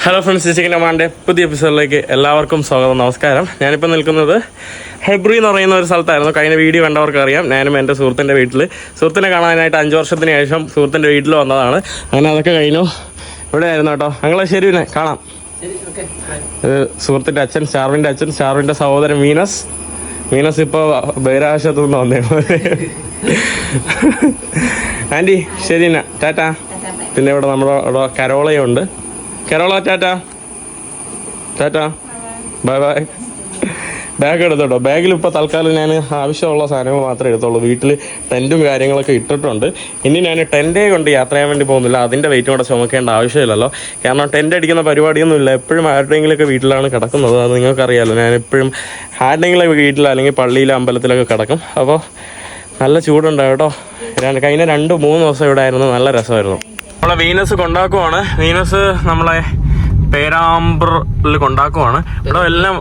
Hello friends, chicken കമാൻഡിൻ്റെ പുതിയ എപ്പിസോഡിലേക്ക് എല്ലാവർക്കും സ്വാഗതം. നമസ്കാരം. ഞാനിപ്പോൾ നിൽക്കുന്നത് ഹെബ്രി എന്ന് പറയുന്ന ഒരു സ്ഥലത്തായിരുന്നു. കഴിഞ്ഞ വീഡിയോ കണ്ടവർക്ക് അറിയാം. ഞാനും എൻ്റെ സുഹൃത്തിനെ കാണാനായിട്ട് 5 വർഷത്തിന് ശേഷം സുഹൃത്തിൻ്റെ വീട്ടിൽ വന്നതാണ്. അങ്ങനെ അതൊക്കെ കഴിഞ്ഞു. ഇവിടെ ആയിരുന്നു കേട്ടോ. ഞങ്ങളെ ശരി പിന്നെ കാണാം. സുഹൃത്തിൻ്റെ അച്ഛൻ, സ്റ്റാർവിൻ്റെ സഹോദരൻ മീനസ് ഇപ്പോൾ ബഹിരാകാശത്തു നിന്ന് വന്നേ. ആൻറ്റി ശരി എന്നാ, ടാറ്റാ. പിന്നെ ഇവിടെ നമ്മുടെ കരോളയുണ്ട്. കരോള ടാറ്റാ, ബൈ. ബാഗ് എടുത്തോട്ടോ. ബാഗിൽ ഇപ്പോൾ തൽക്കാലം ഞാൻ ആവശ്യമുള്ള സാധനങ്ങൾ മാത്രമേ എടുത്തുള്ളൂ. വീട്ടിൽ ടെൻറ്റും കാര്യങ്ങളൊക്കെ ഇട്ടിട്ടുണ്ട്. ഇനി ഞാൻ ടെൻറ്റേ കൊണ്ട് യാത്ര ചെയ്യാൻ വേണ്ടി പോകുന്നില്ല. അതിൻ്റെ വെയിറ്റും കൂടെ ചുമക്കേണ്ട ആവശ്യമില്ലല്ലോ. കാരണം ടെൻറ്റ് അടിക്കുന്ന പരിപാടിയൊന്നുമില്ല. എപ്പോഴും ആരുടെയെങ്കിലൊക്കെ വീട്ടിലാണ് കിടക്കുന്നത്. അത് നിങ്ങൾക്കറിയാമല്ലോ. ഞാൻ എപ്പോഴും ആരുടെയെങ്കിലൊക്കെ വീട്ടിൽ അല്ലെങ്കിൽ പള്ളിയിലോ അമ്പലത്തിലൊക്കെ കിടക്കും. അപ്പോൾ നല്ല ചൂടുണ്ടാവും കേട്ടോ. കഴിഞ്ഞ 2-3 ദിവസം ഇവിടെ ആയിരുന്നു. നല്ല രസമായിരുന്നു. നമ്മളെ വീനസ് കൊണ്ടാക്കുവാണ്. വീനസ് നമ്മളെ പേരാമ്പ്രിൽ കൊണ്ടാക്കുവാണ്. ഇവിടെ എല്ലാം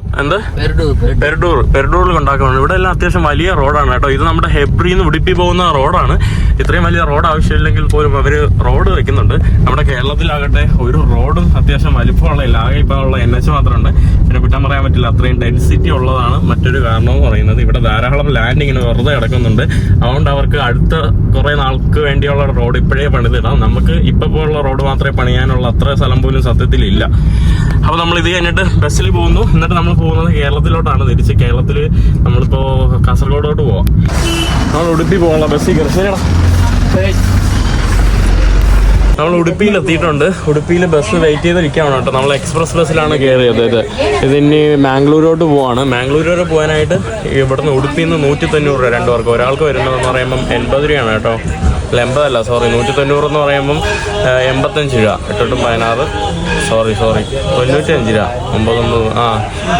പെരഡൂറിൽ കൊണ്ടാക്കുവാണ്. ഇവിടെ എല്ലാം അത്യാവശ്യം വലിയ റോഡാണ് കേട്ടോ. ഇത് നമ്മുടെ ഹെബ്രിന്ന് ഉടുപ്പി പോകുന്ന റോഡാണ്. ഇത്രയും വലിയ റോഡ് ആവശ്യമില്ലെങ്കിൽ പോലും അവർ റോഡ് വെക്കുന്നുണ്ട്. നമ്മുടെ കേരളത്തിലാകട്ടെ ഒരു റോഡും അത്യാവശ്യം വലിപ്പമുള്ള ആകെ ഇപ്പോൾ ഉള്ള NH മാത്രമുണ്ട്. പിന്നെ കുറ്റം പറയാൻ പറ്റില്ല, അത്രയും ഡെൻസിറ്റി ഉള്ളതാണ് മറ്റൊരു കാരണം എന്ന് പറയുന്നത്. ഇവിടെ ധാരാളം ലാൻഡ് ഇങ്ങനെ വെറുതെ കിടക്കുന്നുണ്ട്. അതുകൊണ്ട് അവർക്ക് അടുത്ത കുറേ നാൾക്ക് വേണ്ടിയുള്ള റോഡ് ഇപ്പോഴേ പണിതിടാം. നമുക്ക് ഇപ്പോൾ പോലുള്ള റോഡ് മാത്രമേ പണിയാനുള്ള അത്ര സ്ഥലം പോലും സത്യത്തിലില്ല. അപ്പോൾ നമ്മൾ ഇത് കഴിഞ്ഞിട്ട് ബസ്സിൽ പോകുന്നു. എന്നിട്ട് നമ്മൾ പോകുന്നത് കേരളത്തിലോട്ടാണ്. തിരിച്ച് കേരളത്തിൽ നമ്മളിപ്പോൾ കാസർഗോഡോട്ട് പോവാം. നമ്മൾ ഉടുപ്പി പോകാനുള്ള ബസ്സിൽ കയറി. ശരിയാ, നമ്മൾ ഉടുപ്പിയിൽ എത്തിയിട്ടുണ്ട്. ഉടുപ്പിയിൽ ബസ് വെയിറ്റ് ചെയ്തിരിക്കുകയാണ് കേട്ടോ. നമ്മൾ എക്സ്പ്രസ് ബസ്സിലാണ് കയറിയത്. ഇതിനി മാംഗ്ലൂരോട്ട് പോവാണ്. മാംഗ്ലൂർ വരെ പോകാനായിട്ട് ഇവിടുന്ന് ഉടുപ്പിയിൽ നിന്ന് 190 രൂപ 2 പേർക്ക്. ഒരാൾക്ക് വരുന്നതെന്ന് പറയുമ്പം 80 രൂപയാണ് കേട്ടോ. 80 സോറി 190 എന്ന് പറയുമ്പം 85 രൂപ. 8 16 സോറി 95 രൂപ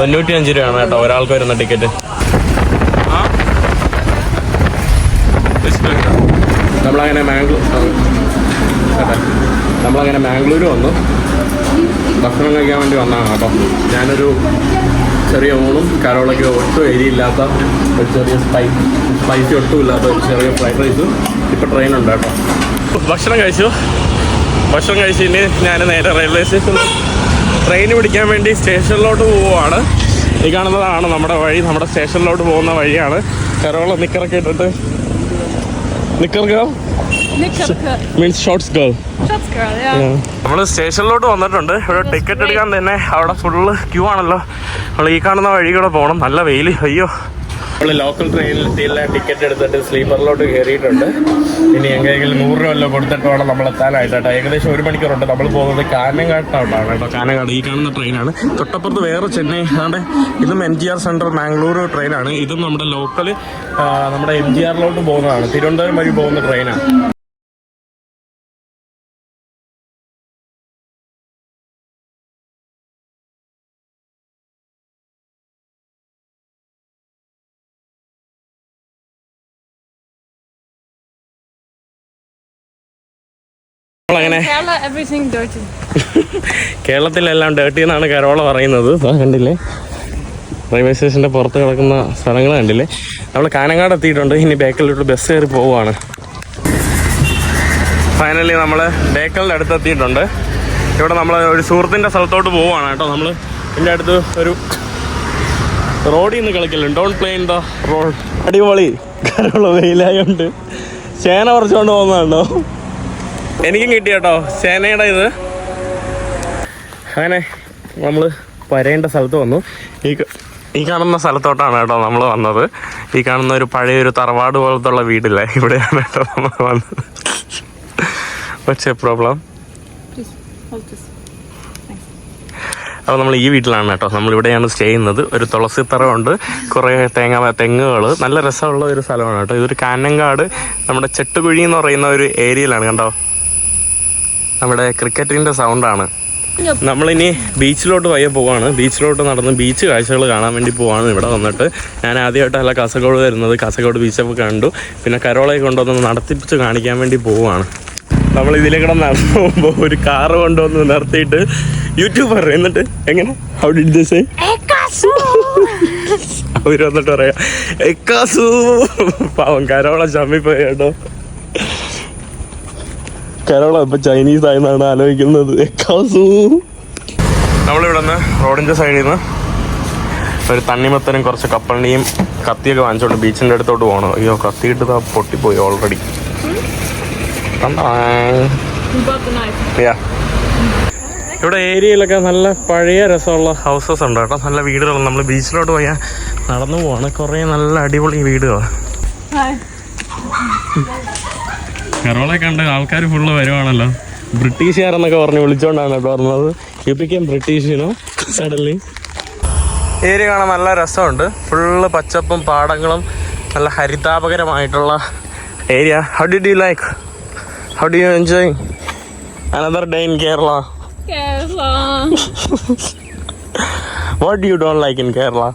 95 രൂപയാണ് കേട്ടോ ഒരാൾക്ക് വരുന്ന ടിക്കറ്റ്. നമ്മളങ്ങനെ മാംഗ്ലൂർ വന്നു. ഭക്ഷണം കഴിക്കാൻ വേണ്ടി വന്നതാണ് കേട്ടോ. ഞാനൊരു ചെറിയ ഊണും കരോളയ്ക്ക് ഒട്ടും എരിയില്ലാത്ത ഒരു ചെറിയ സ്പൈസി ഒട്ടും ഇല്ലാത്ത ഒരു ചെറിയ ഫ്രൈഡ് റൈസും. ഇപ്പോൾ ട്രെയിനുണ്ട് കേട്ടോ. ഭക്ഷണം കഴിച്ച് ഇനി ഞാൻ നേരെ റെയിൽവേ സ്റ്റേഷനിൽ ട്രെയിൻ പിടിക്കാൻ വേണ്ടി സ്റ്റേഷനിലോട്ട് പോവുകയാണ്. ഈ കാണുന്നതാണ് നമ്മുടെ വഴി. നമ്മുടെ സ്റ്റേഷനിലോട്ട് പോകുന്ന വഴിയാണ്. കരോള നിക്കറൊക്കെ ഇട്ടിട്ട് മീൻസ് ഷോർട്സ് ഗേൾ. നമ്മൾ സ്റ്റേഷനിലോട്ട് വന്നിട്ടുണ്ട്. ഇവിടെ ടിക്കറ്റ് എടുക്കാൻ തന്നെ അവിടെ ഫുള്ള് ക്യൂ ആണല്ലോ. നമ്മൾ ഈ കാണുന്ന വഴി കൂടെ പോകണം. നല്ല വെയിൽ. അയ്യോ, നമ്മൾ ലോക്കൽ ട്രെയിനിലെത്തിയുള്ള ടിക്കറ്റ് എടുത്തിട്ട് സ്ലീപ്പറിലോട്ട് കയറിയിട്ടുണ്ട്. ഇനി എങ്ങനെയെങ്കിലും 100 രൂപ വല്ലതും കൊടുത്തിട്ട് വേണം നമ്മൾ എത്താനായിട്ട് കേട്ടോ. ഏകദേശം 1 മണിക്കൂറുണ്ട്. നമ്മൾ പോകുന്നത് കാനങ്ങാട്ടോട്ടാണ് കേട്ടോ. കാനങ്ങാട് ഈ കാണുന്ന ട്രെയിനാണ്. തൊട്ടപ്പുറത്ത് വേറെ ചെന്നൈ ആണ്. ഇതും MGR സെൻട്രൽ മാംഗ്ലൂർ ട്രെയിനാണ്. ഇതും നമ്മുടെ ലോക്കൽ നമ്മുടെ MGRലോട്ട് പോകുന്നതാണ്. തിരുവനന്തപുരം വഴി പോകുന്ന ട്രെയിനാണ്. കേരളത്തിലെല്ലാം ഡേർട്ടി എന്നാണ് കരോള പറയുന്നത്. കണ്ടില്ലേ, റെയിൽവേ സ്റ്റേഷൻ്റെ പുറത്ത് കിടക്കുന്ന സ്ഥലങ്ങൾ കണ്ടില്ലേ. നമ്മൾ കാനങ്ങാട് എത്തിയിട്ടുണ്ട്. ഇനി ബേക്കലിലോട്ട് ബസ് കയറി പോവുകയാണ്. ഫൈനലി നമ്മൾ ബേക്കലിൻ്റെ അടുത്ത് എത്തിയിട്ടുണ്ട്. ഇവിടെ നമ്മൾ ഒരു സുഹൃത്തിൻ്റെ സ്ഥലത്തോട്ട് പോവുകയാണ് കേട്ടോ. നമ്മൾ ഇതിൻ്റെ അടുത്ത് ഒരു റോഡിൽ നിന്ന് കളിക്കലുണ്ട്. Don't play in the road. അടിപൊളി. കരോള വെയിലായുണ്ട്. ചേന പറിച്ചുകൊണ്ട് പോകുന്നതുണ്ടോ? എനിക്കും കിട്ടി കേട്ടോ ചേനയുടെ ഇത്. അങ്ങനെ നമ്മൾ വരേണ്ട സ്ഥലത്ത് വന്നു. ഈ കാണുന്ന സ്ഥലത്തോട്ടാണ് കേട്ടോ നമ്മൾ വന്നത്. ഈ കാണുന്ന ഒരു പഴയൊരു തറവാട് പോലത്തുള്ള വീടില്ലേ, ഇവിടെയാണ് കേട്ടോ നമ്മൾ വന്നത്. പക്ഷേ പ്രോബ്ലം അപ്പോൾ നമ്മൾ ഈ വീട്ടിലാണ് കേട്ടോ. നമ്മളിവിടെയാണ് സ്റ്റേ ചെയ്യുന്നത്. ഒരു തുളസിത്തറയുണ്ട്, കുറേ തെങ്ങുകൾ. നല്ല രസമുള്ള ഒരു സ്ഥലമാണ് കേട്ടോ. ഇതൊരു കാനങ്ങാട് നമ്മുടെ ചെട്ടുകുഴി എന്ന് പറയുന്ന ഒരു ഏരിയയിലാണ് കണ്ടോ. നമ്മുടെ ക്രിക്കറ്റിൻ്റെ സൗണ്ടാണ്. നമ്മളിനി ബീച്ചിലോട്ട് വയ്യ പോവാണ്. ബീച്ചിലോട്ട് നടന്ന് ബീച്ച് കാഴ്ചകൾ കാണാൻ വേണ്ടി പോവാണ്. ഇവിടെ വന്നിട്ട് ഞാൻ ആദ്യമായിട്ടല്ല കാസർഗോഡ് വരുന്നത്. കാസർഗോഡ് ബീച്ചൊക്കെ കണ്ടു. പിന്നെ കരോളയെ കൊണ്ടുവന്ന് നടത്തിപ്പിച്ച് കാണിക്കാൻ വേണ്ടി പോവുകയാണ്. നമ്മൾ ഇതിലെ കൂടെ നടന്നു പോകുമ്പോൾ ഒരു കാറ് കൊണ്ടുവന്ന് നിർത്തിയിട്ട് യൂട്യൂബർ എന്നിട്ട് എങ്ങനെ ഹൗ ഡിഡ് ദേ സേ അവർ വന്നിട്ട് പറയാം എക്കാസു. പാവം കരോള ചമ്മിപ്പോയി കേട്ടോ. കരോള ഇപ്പൊ ചൈനീസ് ആയെന്നാണ് ആലോചിക്കുന്നത്. റോഡിൻ്റെ സൈഡിൽ നിന്ന് ഒരു തണ്ണിമത്തനും കുറച്ച് കപ്പലിനെയും കത്തിയൊക്കെ വാങ്ങിച്ചോണ്ട് ബീച്ചിൻ്റെ അടുത്തോട്ട് പോകണം. അയ്യോ, കത്തിയിട്ട് പൊട്ടിപ്പോയി ഓൾറെഡി. ഇവിടെ ഏരിയയിലൊക്കെ നല്ല പഴയ രസമുള്ള ഹൗസസ് ഉണ്ട് കേട്ടോ, നല്ല വീടുകൾ. നമ്മൾ ബീച്ചിലോട്ട് പോയാൽ നടന്നു പോവാണ്, കുറേ നല്ല അടിപൊളി വീടുകളാണ്. കരോളെ കണ്ട് ആൾക്കാർ ഫുള്ള് വരുവാണല്ലോ. ബ്രിട്ടീഷുകാരെന്നൊക്കെ പറഞ്ഞ് വിളിച്ചോണ്ടാണ് കേട്ടോ പറഞ്ഞത്. U ബ്രിട്ടീഷിനോ suddenly. ഏരിയ കാണാൻ നല്ല രസമുണ്ട്, ഫുള്ള് പച്ചപ്പും പാടങ്ങളും നല്ല ഹരിതാപകരമായിട്ടുള്ള area. How did you like, how do you enjoy another day in Kerala? What do you don't like in Kerala?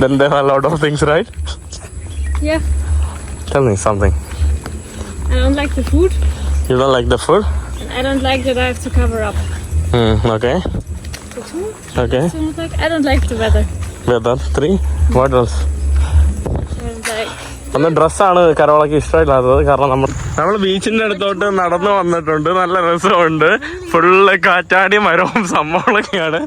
Then there are a lot of things, right? Yeah. Tell me something. I don't like the food. You don't like the food? I don't like that I have to cover up. Okay. The two? Okay. I don't like the weather. Weather. 3. What else? I don't like. അന്ന് ഡ്രസ്സാണ് കരോളയ്ക്ക് ഇഷ്ടമില്ലാത്തത്. കാരണം നമ്മൾ ബീച്ചിന്റെ അടുത്തോട്ട് നടന്നു വന്നിട്ടുണ്ട്, നല്ല രസമുണ്ട്, ഫുള്ള് കാറ്റാടി മരവും സംഭവങ്ങളൊക്കെയാണ്.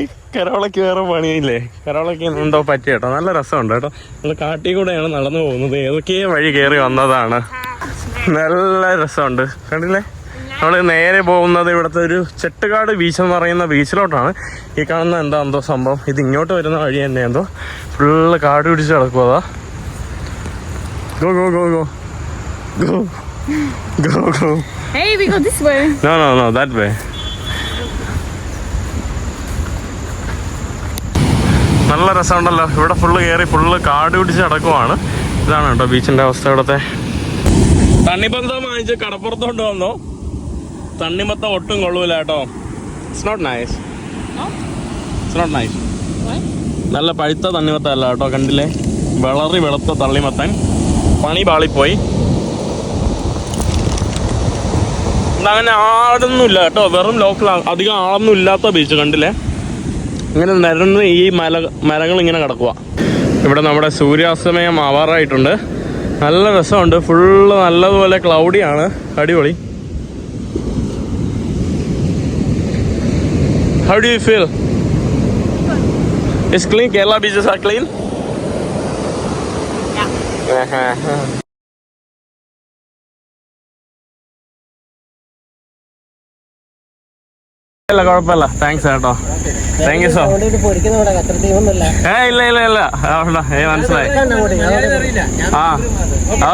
ഈ കരോളയ്ക്ക് വേറെ പണിയില്ലേ, കരോളയ്ക്ക് എന്തോ പറ്റി കേട്ടോ, നല്ല രസമുണ്ട് കേട്ടോ. നമ്മൾ കാട്ടിൽ കൂടെയാണ് നടന്നു പോകുന്നത്, ഏതൊക്കെ വഴി കയറി വന്നതാണ്, നല്ല രസമുണ്ട്. കണ്ടില്ലേ, നമ്മൾ നേരെ പോകുന്നത് ഇവിടുത്തെ ഒരു ചെട്ടുകാട് ബീച്ച് എന്ന് പറയുന്ന ബീച്ചിലോട്ടാണ്. ഈ കാണുന്ന എന്തോ സംഭവം, ഇത് ഇങ്ങോട്ട് വരുന്ന വഴി തന്നെ എന്തോ ഫുള്ള് കാട് പിടിച്ച് കിടക്കും. അതാ Go. Hey, we go this way. No, that way. നല്ല രസമുണ്ടല്ലോ, ഇവിടെ ഫുള്ള് കയറി ഫുള്ള് കാട് പിടിച്ച് കിടക്കുവാണ്. ഇതാണ് കേട്ടോ ബീച്ചിന്റെ അവസ്ഥ ഇവിടത്തെ. തണ്ണിമത്തം വാങ്ങിച്ച് കടപ്പുറത്തോട്ട് വന്നോ, തണ്ണിമത്തം ഒട്ടും കൊള്ളൂല കേട്ടോ. It's not nice. നല്ല പഴുത്ത തണ്ണിമത്തം അല്ല കേട്ടോ, കണ്ടില്ലേ, വിളറി വെളുത്ത തണ്ണിമത്തൻ, പണി പാളിപ്പോയി. അങ്ങനെ ആളൊന്നുമില്ല കേട്ടോ, വെറും ലോക്കൽ, അധികം ആളൊന്നും ഇല്ലാത്ത ബീച്ച്. കണ്ടില്ലേ, ഇങ്ങനെ നിരന്ന് ഈ മരങ്ങൾ ഇങ്ങനെ കിടക്കുക. ഇവിടെ നമ്മുടെ സൂര്യാസ്തമയം ആവാറായിട്ടുണ്ട്, നല്ല രസമുണ്ട്, ഫുള്ള് നല്ലതുപോലെ ക്ലൗഡിയാണ്, അടിപൊളി. How do you feel? It's clean? Kerala beaches are clean? ഇല്ല, കുഴപ്പമില്ല, താങ്ക്സ് കേട്ടോ, താങ്ക് യു സോ. ഇല്ല മനസ്സിലായി.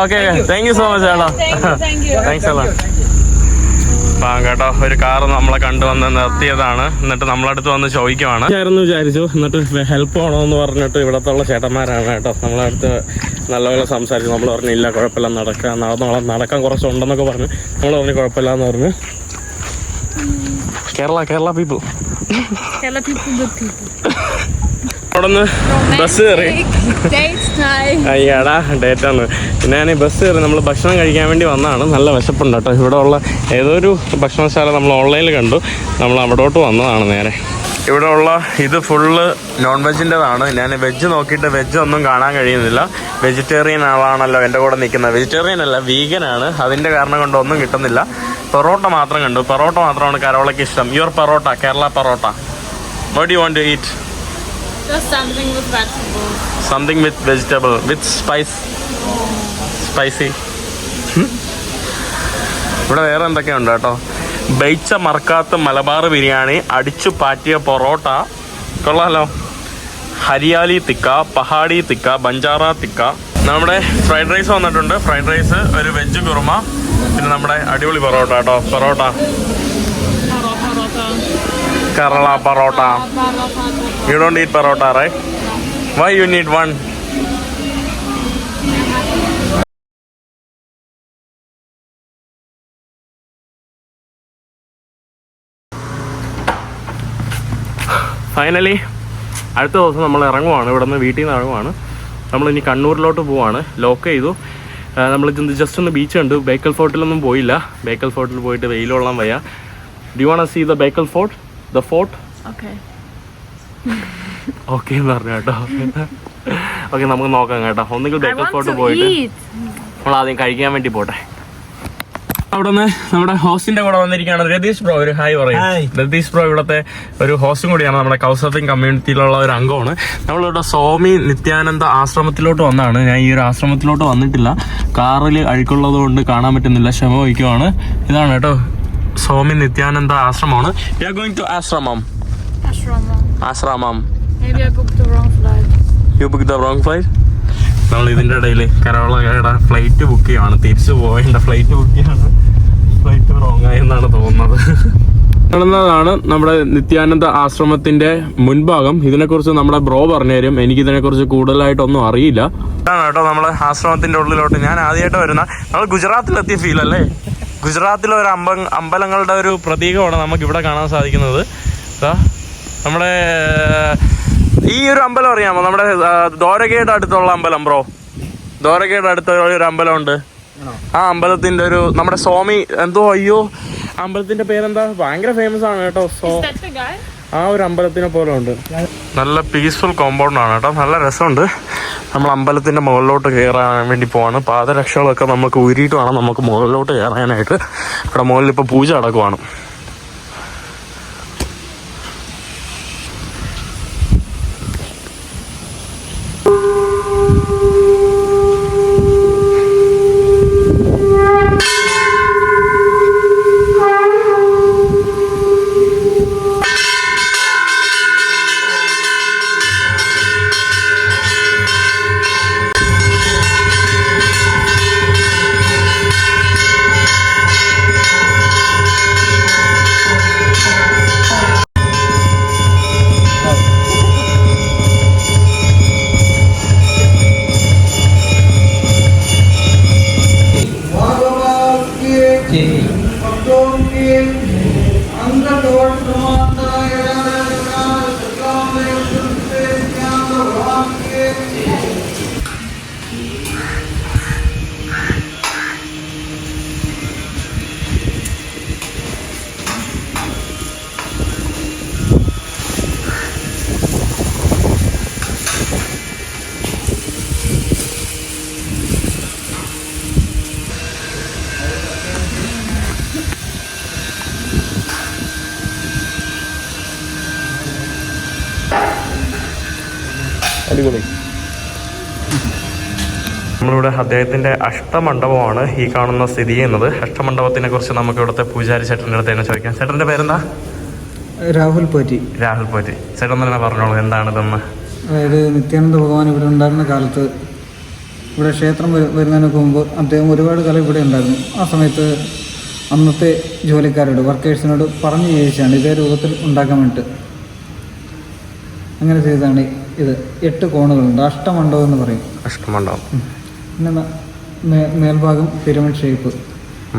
Okay, thank you so much കേട്ടോ, താങ്ക്സ് അല്ലോ. കേട്ടോ, ഒരു കാറ് നമ്മളെ കണ്ടുവന്ന് നിർത്തിയതാണ്, എന്നിട്ട് നമ്മളടുത്ത് വന്ന് ചോദിക്കുവാണ്. വിചാരിച്ചു, എന്നിട്ട് ഹെൽപ്പ് വേണമെന്ന് പറഞ്ഞിട്ട് ഇവിടത്തെ ഉള്ള ചേട്ടന്മാരാണ് കേട്ടോ നമ്മളടുത്ത് നല്ലപോലെ സംസാരിച്ചു. നമ്മൾ പറഞ്ഞു ഇല്ല കുഴപ്പമില്ല, നടക്കാൻ കുറച്ചുണ്ടെന്നൊക്കെ പറഞ്ഞു. നമ്മൾ പറഞ്ഞു കുഴപ്പമില്ല എന്ന് പറഞ്ഞു. കേരള പീപ്പിൾ. അവിടെ നിന്ന് ബസ് കയറി, അയ്യാടാ ഡേറ്റാണ്. പിന്നെ ഞാൻ ബസ് കയറി നമ്മൾ ഭക്ഷണം കഴിക്കാൻ വേണ്ടി വന്നതാണ്. നല്ല വിശപ്പുണ്ട് കേട്ടോ. ഇവിടെ ഉള്ള ഏതൊരു ഭക്ഷണശാല നമ്മൾ ഓൺലൈനിൽ കണ്ടു, നമ്മൾ അവിടോട്ട് വന്നതാണ് നേരെ. ഇവിടെ ഉള്ള ഇത് ഫുള്ള് നോൺ വെജിൻ്റെതാണ്. ഞാൻ വെജ് നോക്കിയിട്ട് വെജ് ഒന്നും കാണാൻ കഴിയുന്നില്ല. വെജിറ്റേറിയൻ ആളാണല്ലോ എൻ്റെ കൂടെ നിൽക്കുന്നത്. വെജിറ്റേറിയൻ അല്ല, വീഗനാണ്. അതിൻ്റെ കാരണം കൊണ്ട് ഒന്നും കിട്ടുന്നില്ല. പൊറോട്ട മാത്രം കണ്ടു. പൊറോട്ട മാത്രമാണ് കരോളയ്ക്ക് ഇഷ്ടം. Your parotta, Kerala parotta. What you want to eat? Just something with vegetables. Something with vegetable, with spice. Spicy. ഇവിടെ വേറെ എന്തൊക്കെയുണ്ട് കേട്ടോ. ബെയ്ച്ച മർക്കാത്ത് മലബാർ ബിരിയാണി, അടിച്ചു പാറ്റിയ പൊറോട്ട, കൊള്ളാമല്ലോ. ഹരിയാലി തിക്ക, പഹാടി തിക്ക, ബഞ്ചാറ തിക്ക. നമ്മുടെ ഫ്രൈഡ് റൈസ് വന്നിട്ടുണ്ട്. ഫ്രൈഡ് റൈസ്, ഒരു വെജ് കുറുമ, പിന്നെ നമ്മുടെ അടിപൊളി പൊറോട്ട കേട്ടോ. Parotta, Kerala parotta. You don't eat parota, right? Why you need one? Finally അടുത്ത ദിവസം നമ്മൾ ഇറങ്ങുവാണ്. ഇവിടെ നിന്ന് വീട്ടിൽ നിന്ന് ഇറങ്ങുവാണ്. നമ്മളിനി കണ്ണൂരിലോട്ട് പോവാണ്. ലോക്ക് ചെയ്തു. നമ്മൾ ജസ്റ്റ് ഒന്ന് ബീച്ച് കണ്ടു. ബേക്കൽ ഫോർട്ടിലൊന്നും പോയില്ല. ബേക്കൽ ഫോർട്ടിൽ പോയിട്ട് വെയിലൊള്ളാൻ വയ്യ. Do you want to see the Bekal fort? The fort? Okay എന്ന് പറഞ്ഞു കേട്ടോ. ഓക്കെ, നമുക്ക് നോക്കാം കേട്ടോ. ഒന്നുകിൽ ബേക്കൽ ഫോർട്ട് പോയിട്ട് നമ്മൾ ആദ്യം കഴിക്കാൻ വേണ്ടി പോട്ടെ. അവിടെ നിന്ന് നമ്മുടെ ഹോസ്റ്റിന്റെ കൂടെ വന്നിരിക്കുകയാണ് രതീഷ് ബ്രോ. ഒരു ഹായ് പറയും. രതീഷ് ബ്രോ ഇവിടുത്തെ ഒരു ഹോസ്റ്റും കൂടിയാണ്, നമ്മുടെ കൗസർഫിംഗ് കമ്മ്യൂണിറ്റിയിലുള്ള ഒരു അംഗമാണ്. നമ്മളിവിടെ സ്വാമി നിത്യാനന്ദ ആശ്രമത്തിലോട്ട് വന്നതാണ്. ഞാൻ ഈ ഒരു ആശ്രമത്തിലോട്ട് വന്നിട്ടില്ല, കാറിൽ അഴുക്കുള്ളത് കൊണ്ട് കാണാൻ പറ്റുന്നില്ല, ക്ഷമ വഹിക്കുവാണ്. ഇതാണ് കേട്ടോ സ്വാമി Nityananda ആശ്രമമാണ്. We are going to ആശ്രമം. Maybe I booked the wrong flight. You booked the wrong flight? നമ്മൾ ഇതിന്റെ ഇടയിൽ കരോളയുടെ ഫ്ലൈറ്റ് ബുക്ക് ചെയ്യാണ്, തിരിച്ചു പോയേണ്ട ഫ്ലൈറ്റ് ബുക്ക് ചെയ്യാണ്. ഫ്ലൈറ്റ് റോങ് ആയെന്നാണ് തോന്നുന്നത്. കാണുന്നതാണ് നമ്മുടെ നിത്യാനന്ദ ആശ്രമത്തിന്റെ മുൻഭാഗം. ഇതിനെക്കുറിച്ച് നമ്മുടെ ബ്രോ പറഞ്ഞുതരും, എനിക്കിതിനെക്കുറിച്ച് കൂടുതലായിട്ടൊന്നും അറിയില്ല. ഇതാണ് കേട്ടോ നമ്മള് ആശ്രമത്തിന്റെ ഉള്ളിലോട്ട്. ഞാൻ ആദ്യമായിട്ട് വരുന്ന, നമ്മൾ ഗുജറാത്തിലെത്തിയ ഫീൽ അല്ലേ. ഗുജറാത്തിലെ ഒരു അമ്പലങ്ങളുടെ ഒരു പ്രതീകമാണ് നമുക്ക് ഇവിടെ കാണാൻ സാധിക്കുന്നത്. നമ്മുടെ ഈ ഒരു അമ്പലം അറിയാമോ? നമ്മുടെ ദ്വാരകയുടെ അടുത്തുള്ള അമ്പലം ബ്രോ. ദ്വാരകയുടെ അടുത്ത ഒരു അമ്പലമുണ്ട്. ആ അമ്പലത്തിന്റെ ഒരു നമ്മുടെ സ്വാമി അയ്യോ അമ്പലത്തിന്റെ പേരെന്താ? ഭയങ്കര ഫേമസ് ആണ് കേട്ടോ. ആ ഒരു അമ്പലത്തിനെ പോലെ ഉണ്ട്. നല്ല പീസ്ഫുൾ കോമ്പൗണ്ട് ആണ് കേട്ടോ, നല്ല രസമുണ്ട്. നമ്മൾ അമ്പലത്തിന്റെ മുകളിലോട്ട് കയറാൻ വേണ്ടി പോവാണ്. പാദരക്ഷകളൊക്കെ നമുക്ക് ഊരിയിട്ട് വേണം നമുക്ക് മുകളിലോട്ട് കയറാനായിട്ട്. ഇവിടെ മുകളിൽ ഇപ്പോൾ പൂജ നടക്കുവാണ്. അടിപൊളി. നമ്മളിവിടെ അദ്ദേഹത്തിന്റെ അഷ്ടമണ്ഡപമാണ് ഈ കാണുന്ന സ്ഥിതി ചെയ്യുന്നത്. അഷ്ടമണ്ഡപത്തിനെ കുറിച്ച് നമുക്ക് ഇവിടുത്തെ പൂജാരി ചേട്ടൻ്റെ അടുത്ത് തന്നെ ചോദിക്കാം. ചേട്ടന്റെ പേരെന്താ? രാഹുൽ പോറ്റി. ചേട്ടൻ തന്നെ പറഞ്ഞോളൂ എന്താണിതെന്ന്. അതായത് നിത്യാനന്ദ ഭഗവാൻ ഇവിടെ ഉണ്ടായിരുന്ന കാലത്ത് ഇവിടെ ക്ഷേത്രം വരുന്നതിനൊക്കെ മുമ്പ് അദ്ദേഹം ഒരുപാട് കാലം ഇവിടെ ഉണ്ടായിരുന്നു. ആ സമയത്ത് അന്നത്തെ ജോലിക്കാരോട് വർക്കേഴ്സിനോട് പറഞ്ഞു ചോദിച്ചാണ് ഇതേ രൂപത്തിൽ ഉണ്ടാക്കാൻ വേണ്ടിയിട്ട്. അങ്ങനെ ചെയ്തതാണ് ഇത്. 8 കോണുകളുണ്ട്, അഷ്ടമണ്ഡപം എന്ന് പറയും. അഷ്ടമണ്ഡപം. പിന്നെ മേൽഭാഗം പിരമിഡ് ഷേപ്പ്.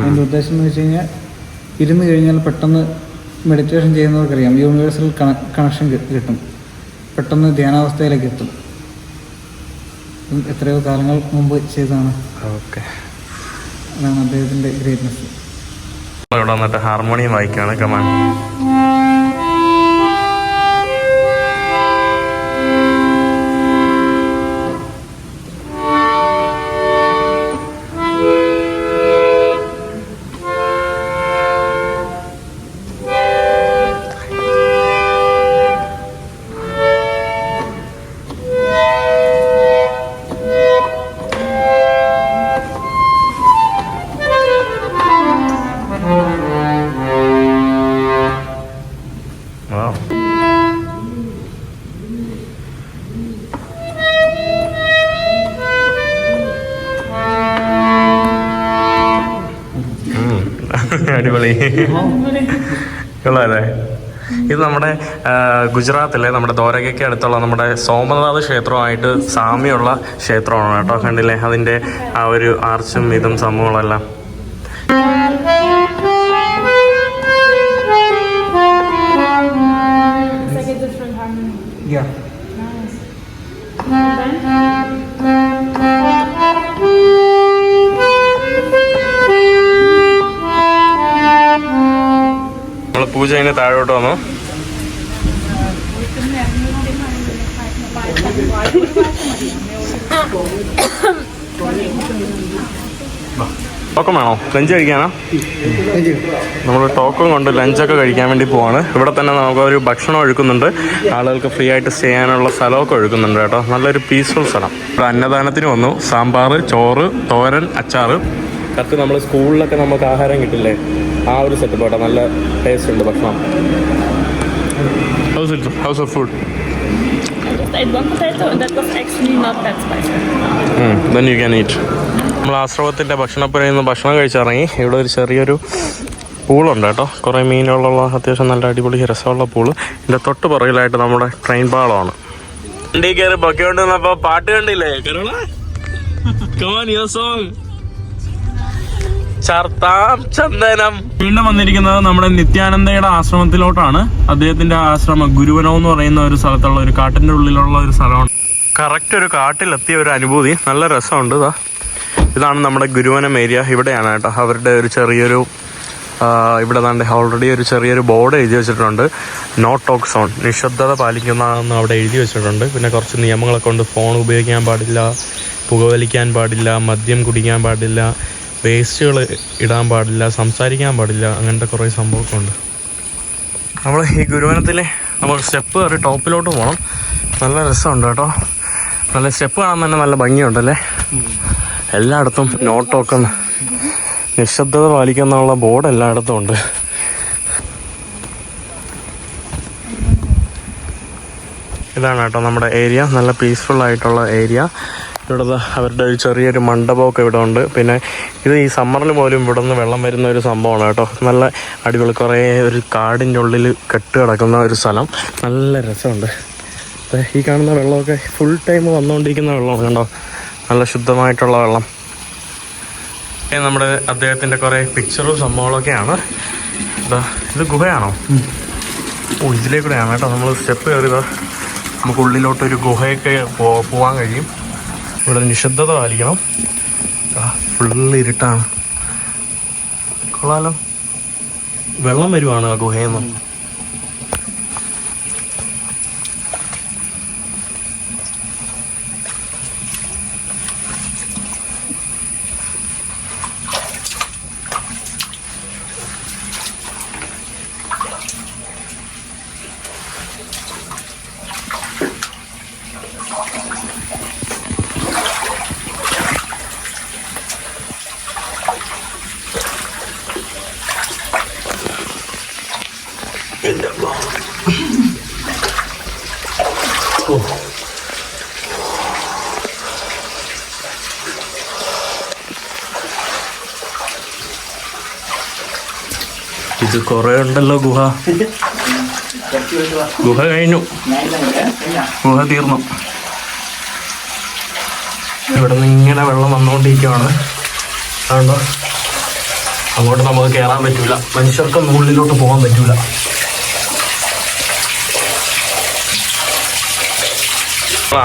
അതിൻ്റെ ഉദ്ദേശം എന്ന് വെച്ച് കഴിഞ്ഞാൽ ഇരുന്ന് കഴിഞ്ഞാൽ പെട്ടെന്ന് മെഡിറ്റേഷൻ ചെയ്യുന്നവർക്കറിയാം യൂണിവേഴ്സൽ കണക്ഷൻ കിട്ടും, പെട്ടെന്ന് ധ്യാനാവസ്ഥയിലേക്ക് എത്തും. എത്രയോ കാലങ്ങൾ മുമ്പ് ചെയ്തതാണ്. അതാണ് അദ്ദേഹത്തിൻ്റെ ഗ്രേറ്റ്നെസ്. ഇവിടെ വന്നിട്ട് ഹാർമോണിയം വായിക്കുകയാണ്. കമാൻ. അടിപൊളി കൊള്ളാല്ലേ. ഇത് നമ്മുടെ ഗുജറാത്തിലെ നമ്മുടെ ദ്വാരകയ്ക്ക് അടുത്തുള്ള നമ്മുടെ സോമനാഥ് ക്ഷേത്രമായിട്ട് സാമ്യമുള്ള ക്ഷേത്രമാണ് കേട്ടോ. കണ്ടില്ലേ അതിൻ്റെ ആ ഒരു ആർച്ചും ഇതും സംഭവങ്ങളെല്ലാം. നമ്മൾ പൂജ കഴിഞ്ഞ് താഴോട്ട് വന്നു. ടോക്കൺ വേണോ? ലഞ്ച് കഴിക്കാനാ? നമ്മൾ ടോക്കൺ കൊണ്ട് ലഞ്ചൊക്കെ കഴിക്കാൻ വേണ്ടി പോവാണ്. ഇവിടെ തന്നെ നമുക്ക് ഒരു ഭക്ഷണം ഒഴുക്കുന്നുണ്ട്, ആളുകൾക്ക് ഫ്രീ ആയിട്ട് സ്റ്റേ ചെയ്യാനുള്ള സ്ഥലമൊക്കെ ഒഴുക്കുന്നുണ്ട് കേട്ടോ. നല്ലൊരു പീസ്ഫുൾ സ്ഥലം. ഇവിടെ അന്നദാനത്തിന് വന്നു. സാമ്പാർ, ചോറ്, തോരൻ, അച്ചാറ്. കറക്റ്റ് നമ്മൾ സ്കൂളിലൊക്കെ നമുക്ക് ആഹാരം കിട്ടില്ലേ, ആ ഒരു സെറ്റപ്പ് കേട്ടോ. നല്ല ടേസ്റ്റ് ഉണ്ട് ഭക്ഷണം. How's the food? I just ate one potato and that was actually not that spicy. Then you can eat. നമ്മൾ ആശ്രമത്തിൻ്റെ ഭക്ഷണപ്പുരയിൽ നിന്ന് ഭക്ഷണം കഴിച്ചിറങ്ങി. ഇവിടെ ഒരു ചെറിയൊരു പൂളുണ്ട് കേട്ടോ. കുറേ മീനുകളുള്ള അത്യാവശ്യം നല്ല അടിപൊളി രസമുള്ള പൂള്. ഇതിൻ്റെ തൊട്ട് പുറകിലായിട്ട് നമ്മുടെ ട്രെയിൻ പാളമാണ്. വണ്ടി കയറി പൊക്കോണ്ടിരുന്നപ്പോൾ പാട്ട് കണ്ടില്ലേ? ചന്ദനം. വീണ്ടും വന്നിരിക്കുന്നത് നമ്മുടെ നിത്യാനന്ദയുടെ ആശ്രമത്തിലോട്ടാണ്. അദ്ദേഹത്തിന്റെ ആശ്രമം ഗുരുവനം എന്ന് പറയുന്ന ഒരു സ്ഥലത്തുള്ള ഒരു കാട്ടിന്റെ ഉള്ളിലുള്ള ഒരു സ്ഥലമാണ്. കറക്റ്റ് ഒരു കാട്ടിലെത്തിയ ഒരു അനുഭൂതി. നല്ല രസമുണ്ട്. ഇതാണ് നമ്മുടെ ഗുരുവനം ഏരിയ. ഇവിടെയാണ് കേട്ടോ അവരുടെ ഒരു ചെറിയൊരു ഇവിടെ താണ്ട് ഓൾറെഡി ഒരു ചെറിയൊരു ബോർഡ് എഴുതി വെച്ചിട്ടുണ്ട്. നോ ടോക്ക് സോൺ, നിശബ്ദത പാലിക്കുന്നതെന്ന് അവിടെ എഴുതി വെച്ചിട്ടുണ്ട്. പിന്നെ കുറച്ച് നിയമങ്ങളൊക്കെ ഉണ്ട്. ഫോൺ ഉപയോഗിക്കാൻ പാടില്ല, പുകവലിക്കാൻ പാടില്ല, മദ്യം കുടിക്കാൻ പാടില്ല, വേസ്റ്റുകൾ ഇടാൻ പാടില്ല, സംസാരിക്കാൻ പാടില്ല, അങ്ങനത്തെ കുറേ സംഭവമൊക്കെ ഉണ്ട്. നമ്മൾ ഈ ഗുരുവനത്തിൽ നമുക്ക് സ്റ്റെപ്പ് കയറി ടോപ്പിലോട്ട് പോകണം. നല്ല രസമുണ്ട് കേട്ടോ. നല്ല സ്റ്റെപ്പ് കാണാൻ തന്നെ നല്ല ഭംഗിയുണ്ടല്ലേ. എല്ലായിടത്തും നോ ടോക്കൺ, നിശബ്ദത പാലിക്കുന്നുള്ള ബോർഡ് എല്ലായിടത്തും ഉണ്ട്. ഇതാണ് കേട്ടോ നമ്മുടെ ഏരിയ. നല്ല പീസ്ഫുൾ ആയിട്ടുള്ള ഏരിയ. ഇവിടെ അവരുടെ ഒരു ചെറിയൊരു മണ്ഡപമൊക്കെ ഇവിടെ ഉണ്ട്. പിന്നെ ഇത് ഈ സമ്മറിൽ പോലും ഇവിടെ നിന്ന് വെള്ളം വരുന്ന ഒരു സംഭവമാണ് കേട്ടോ. നല്ല അടിപൊളി. കുറേ ഒരു കാടിൻ്റെ ഉള്ളിൽ കെട്ട് കിടക്കുന്ന ഒരു സ്ഥലം. നല്ല രസമുണ്ട്. ഈ കാണുന്ന വെള്ളമൊക്കെ ഫുൾ ടൈം വന്നുകൊണ്ടിരിക്കുന്ന വെള്ളമാണ് കണ്ടോ. നല്ല ശുദ്ധമായിട്ടുള്ള വെള്ളം. നമ്മുടെ അദ്ദേഹത്തിൻ്റെ കുറേ പിക്ചറും സംഭവങ്ങളൊക്കെയാണ്. ഇത് ഗുഹയാണോ? ഓ, ഇതിലേക്കൂടെയാണ് കേട്ടോ നമ്മൾ സ്റ്റെപ്പ് കയറിയത്. നമുക്ക് ഉള്ളിലോട്ടൊരു ഗുഹയൊക്കെ പോകാൻ കഴിയും. ഇവിടെ നിശബ്ദത പാലിക്കണം. ഫുള്ള് ഇരുട്ടാണ്. കൊള്ളാലോ. വെള്ളം വരുവാണ് ആ ഗുഹയിൽ നിന്ന്. ഇത് കുറേ ഉണ്ടല്ലോ ഗുഹ. ഗുഹ കഴിഞ്ഞു, ഗുഹ തീർന്നു. ഇവിടെ നിന്ന് ഇങ്ങനെ വെള്ളം വന്നുകൊണ്ടിരിക്കുകയാണ്. അതുകൊണ്ടോ അങ്ങോട്ട് നമുക്ക് കയറാൻ പറ്റൂല. മനുഷ്യർക്കൊന്നും ഉള്ളിലോട്ട് പോകാൻ പറ്റൂല.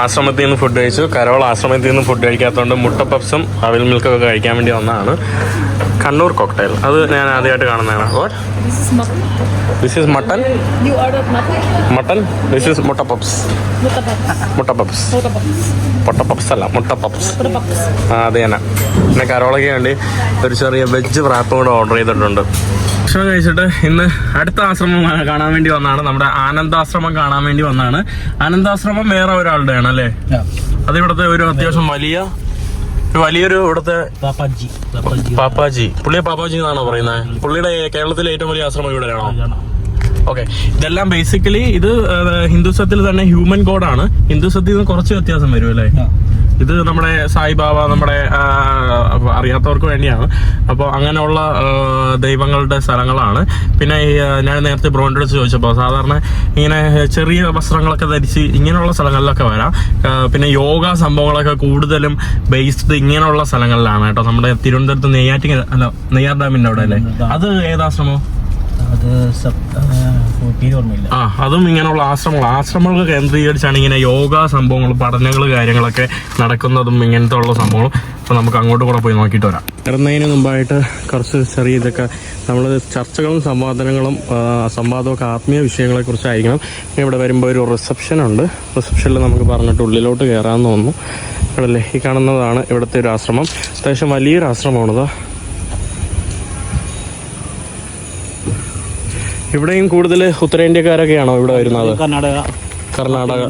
ആശ്രമത്തിൽ നിന്ന് ഫുഡ് കഴിച്ചു. കരോൾ ആശ്രമത്തിൽ നിന്ന് ഫുഡ് കഴിക്കാത്തതുകൊണ്ട് മുട്ട പപ്സും അവിൽ മിൽക്കൊക്കെ കഴിക്കാൻ വേണ്ടി വന്നതാണ്. കണ്ണൂർ കോക്ടെയിൽ, അത് ഞാൻ ആദ്യമായിട്ട് കാണുന്നതാണ്. This is mutton. Mutton. This is മുട്ട പപ്സ്. മുട്ട പപ്സ്. പൊട്ട പപ്സ് അല്ല, മുട്ട പപ്സ്. അത് തന്നെ. പിന്നെ കരോളയ്ക്ക് വേണ്ടി ഒരു ചെറിയ വെജ് റാപ്പും കൂടെ ഓർഡർ ചെയ്തിട്ടുണ്ട്. ഭക്ഷണം കഴിച്ചിട്ട് ഇന്ന് അടുത്ത ആശ്രമം കാണാൻ വേണ്ടി വന്നതാണ്. നമ്മുടെ ആനന്ദാശ്രമം കാണാൻ വേണ്ടി വന്നതാണ്. ആനന്ദാശ്രമം വേറെ ഒരാളുടെയാണ് അല്ലേ? അത് ഇവിടുത്തെ ഒരു അത്യാവശ്യം വലിയൊരു ഇവിടുത്തെ പാപ്പാജി. പുള്ളിയെ പാപ്പാജി എന്നാണോ പറയുന്നത്? പുള്ളിയുടെ കേരളത്തിലെ ഏറ്റവും വലിയ ആശ്രമം ഇവിടെയാണോ? ഓക്കെ. ഇതെല്ലാം ബേസിക്കലി ഇത് ഹിന്ദുസത്തിൽ തന്നെ ഹ്യൂമൻ ഗോഡാണ്. ഹിന്ദുസത്തിൽ നിന്ന് കുറച്ച് വ്യത്യാസം വരും അല്ലേ? ഇത് നമ്മുടെ സായിബാബ, നമ്മുടെ അറിയാത്തവർക്ക് വേണ്ടിയാണ്. അപ്പോൾ അങ്ങനെയുള്ള ദൈവങ്ങളുടെ സ്ഥലങ്ങളാണ്. പിന്നെ ഞാൻ നേരത്തെ ബ്രോൻ്റെ അടുത്ത് ചോദിച്ചപ്പോൾ സാധാരണ ഇങ്ങനെ ചെറിയ വസ്ത്രങ്ങളൊക്കെ ധരിച്ച് ഇങ്ങനെയുള്ള സ്ഥലങ്ങളിലൊക്കെ വരാം. പിന്നെ യോഗ സംഭവങ്ങളൊക്കെ കൂടുതലും ബേസ്ഡ് ഇങ്ങനെയുള്ള സ്ഥലങ്ങളിലാണ് കേട്ടോ. നമ്മുടെ തിരുവനന്തപുരത്ത് നെയ്യാർ ഡാമിൻ്റെ അവിടെ അല്ലേ? അത് ഏതാശ്രമോ? അതും ഇങ്ങനെയുള്ള ആശ്രമങ്ങൾ കേന്ദ്രീകരിച്ചാണ് ഇങ്ങനെ യോഗ സംഭവങ്ങൾ, പഠനങ്ങൾ, കാര്യങ്ങളൊക്കെ നടക്കുന്നതും ഇങ്ങനത്തെ ഉള്ള സംഭവങ്ങളും. അപ്പോൾ നമുക്ക് അങ്ങോട്ട് കൂടെ പോയി നോക്കിയിട്ട് വരാം. ഇറങ്ങുന്നതിന് മുമ്പായിട്ട് കുറച്ച് ചെറിയ ഇതൊക്കെ നമ്മൾ ചർച്ചകളും സംവാദമൊക്കെ ആത്മീയ വിഷയങ്ങളെക്കുറിച്ചായിരിക്കണം. ഇവിടെ വരുമ്പോൾ ഒരു റിസപ്ഷനുണ്ട്. റിസപ്ഷനിൽ നമുക്ക് പറഞ്ഞിട്ട് ഉള്ളിലോട്ട് കയറാമെന്ന് തോന്നുന്നു. ഇവിടെ ഈ കാണുന്നതാണ് ഇവിടുത്തെ ഒരു ആശ്രമം. അത്യാവശ്യം വലിയൊരു ആശ്രമമാണിത്. ഇവിടെയും കൂടുതൽ ഉത്തരേന്ത്യക്കാരൊക്കെയാണോ ഇവിടെ വരുന്നത്? കർണാടക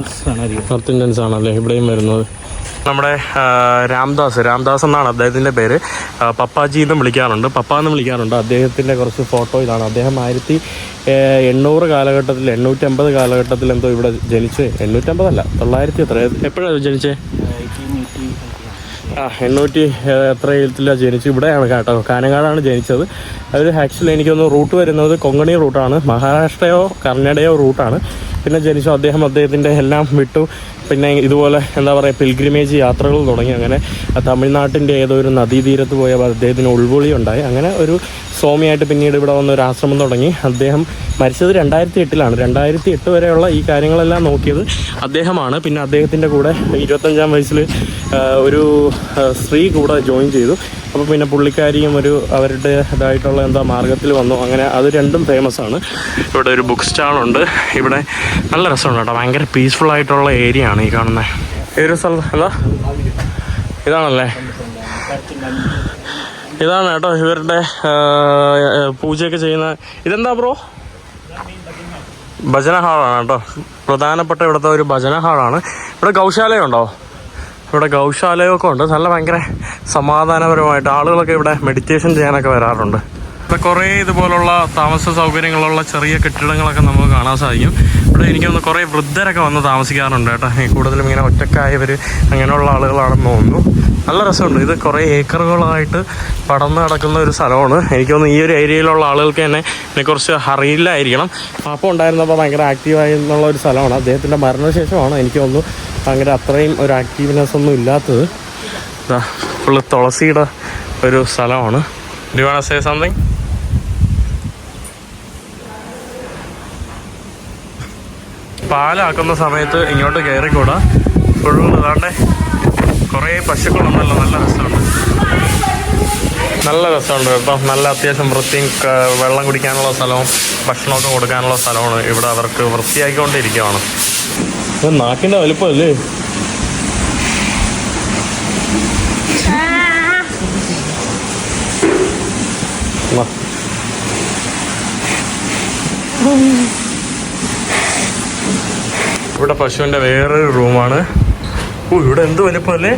നോർത്ത് ഇന്ത്യൻസ് ആണല്ലേ ഇവിടെയും വരുന്നത്. നമ്മുടെ രാംദാസ് എന്നാണ് അദ്ദേഹത്തിൻ്റെ പേര്. പപ്പാജി എന്നും വിളിക്കാറുണ്ട്, പപ്പ എന്നും വിളിക്കാറുണ്ട്. അദ്ദേഹത്തിൻ്റെ കുറച്ച് ഫോട്ടോ ഇതാണ്. അദ്ദേഹം 1800 കാലഘട്ടത്തിൽ 850 കാലഘട്ടത്തിൽ എന്തോ ഇവിടെ ജനിച്ച്, 850 അല്ല 900 എത്ര എപ്പോഴാണ് ജനിച്ചേ? 800 എത്രയിലാണ് ജനിച്ചു. ഇവിടെയാണ് കേട്ടോ, കാനങ്ങാടാണ് ജനിച്ചത്. അവർ ആക്ച്വലി എനിക്കൊന്ന് റൂട്ട് വരുന്നത് കൊങ്കണി റൂട്ടാണ്, മഹാരാഷ്ട്രയോ കർണാടകയോ റൂട്ടാണ്. പിന്നെ ജനിച്ചു അദ്ദേഹത്തിൻ്റെ എല്ലാം വിട്ടു. പിന്നെ ഇതുപോലെ എന്താ പറയുക പിൽഗ്രിമേജ് യാത്രകൾ തുടങ്ങി. അങ്ങനെ തമിഴ്നാട്ടിൻ്റെ ഏതോ ഒരു നദീതീരത്ത് പോയപ്പോൾ അദ്ദേഹത്തിന് ഉൾവൊളി ഉണ്ടായി. അങ്ങനെ ഒരു സ്വാമിയായിട്ട് പിന്നീട് ഇവിടെ വന്ന് ഒരു ആശ്രമം തുടങ്ങി. അദ്ദേഹം മരിച്ചത് 2008 2008 വരെയുള്ള ഈ കാര്യങ്ങളെല്ലാം നോക്കിയത് അദ്ദേഹമാണ്. പിന്നെ അദ്ദേഹത്തിൻ്റെ കൂടെ 25-ാം വയസ്സിൽ ഒരു സ്ത്രീ കൂടെ ജോയിൻ ചെയ്തു. അപ്പോൾ പിന്നെ പുള്ളിക്കാരിയും ഒരു അവരുടേതായിട്ടുള്ള എന്താ മാർഗത്തിൽ വന്നു. അങ്ങനെ അത് രണ്ടും ഫേമസ് ആണ്. ഇവിടെ ഒരു ബുക്ക് സ്റ്റാളുണ്ട്. ഇവിടെ നല്ല രസമുണ്ട് കേട്ടോ, ഭയങ്കര പീസ്ഫുൾ ആയിട്ടുള്ള ഏരിയ ആണ് ഈ കാണുന്നത്. ഏതൊരു സ്ഥലം എന്താ ഇതാണല്ലേ, ഇതാണ് കേട്ടോ ഇവരുടെ പൂജയൊക്കെ ചെയ്യുന്ന. ഇതെന്താ ബ്രോ? ഭജന ഹാളാണ് കേട്ടോ, പ്രധാനപ്പെട്ട ഇവിടുത്തെ ഒരു ഭജന ഹാളാണ്. ഇവിടെ ഗൗശാലയുണ്ടോ? ഇവിടെ ഗൗശാലയൊക്കെ ഉണ്ട്. നല്ല ഭയങ്കര സമാധാനപരമായിട്ട് ആളുകളൊക്കെ ഇവിടെ മെഡിറ്റേഷൻ ചെയ്യാനൊക്കെ വരാറുണ്ട്. ഇവിടെ കുറേ ഇതുപോലുള്ള താമസ സൗകര്യങ്ങളുള്ള ചെറിയ കെട്ടിടങ്ങളൊക്കെ നമുക്ക് കാണാൻ സാധിക്കും. ഇവിടെ എനിക്കൊന്ന് കുറേ വൃദ്ധരൊക്കെ വന്ന് താമസിക്കാറുണ്ട് കേട്ടോ. കൂടുതലും ഇങ്ങനെ ഒറ്റക്കായവർ അങ്ങനെയുള്ള ആളുകളാണെന്ന് തോന്നുന്നു. നല്ല രസമുണ്ട്. ഇത് കുറേ ഏക്കറുകളായിട്ട് പടർന്ന് കിടക്കുന്ന ഒരു സ്ഥലമാണ്. എനിക്കൊന്ന് ഈ ഒരു ഏരിയയിലുള്ള ആളുകൾക്ക് തന്നെ ഇതിനെക്കുറിച്ച് അറിയില്ലായിരിക്കണം. അപ്പോൾ ഉണ്ടായിരുന്നപ്പോൾ ഭയങ്കര ആക്റ്റീവായി എന്നുള്ള ഒരു സ്ഥലമാണ്. അദ്ദേഹത്തിൻ്റെ മരണശേഷമാണ് എനിക്കൊന്ന് ഭയങ്കര അത്രയും ഒരു ആക്റ്റീവ്നെസ് ഒന്നും ഇല്ലാത്തത്. ഫുള്ള് തുളസിയുടെ ഒരു സ്ഥലമാണ്. Do you want to say something? പാലാക്കുന്ന സമയത്ത് ഇങ്ങോട്ട് കയറിക്കൂടാ. ഫുള്ള് ഇതാണ്ടേ കുറേ പശുക്കളുണ്ടല്ലോ. നല്ല രസമുണ്ട് കേട്ടോ. നല്ല അത്യാവശ്യം വൃത്തിയും വെള്ളം കുടിക്കാനുള്ള സ്ഥലവും ഭക്ഷണമൊക്കെ കൊടുക്കാനുള്ള സ്ഥലമാണ്. ഇവിടെ അവർക്ക് വൃത്തിയാക്കിക്കൊണ്ടിരിക്കുകയാണ്. ഇത് നാക്കിൻ്റെ വലുപ്പമല്ലേ? ഇവിടെ പശുവിൻ്റെ വേറൊരു റൂമാണ്. ഇവിടെ എന്ത് വലിപ്പമല്ലേ,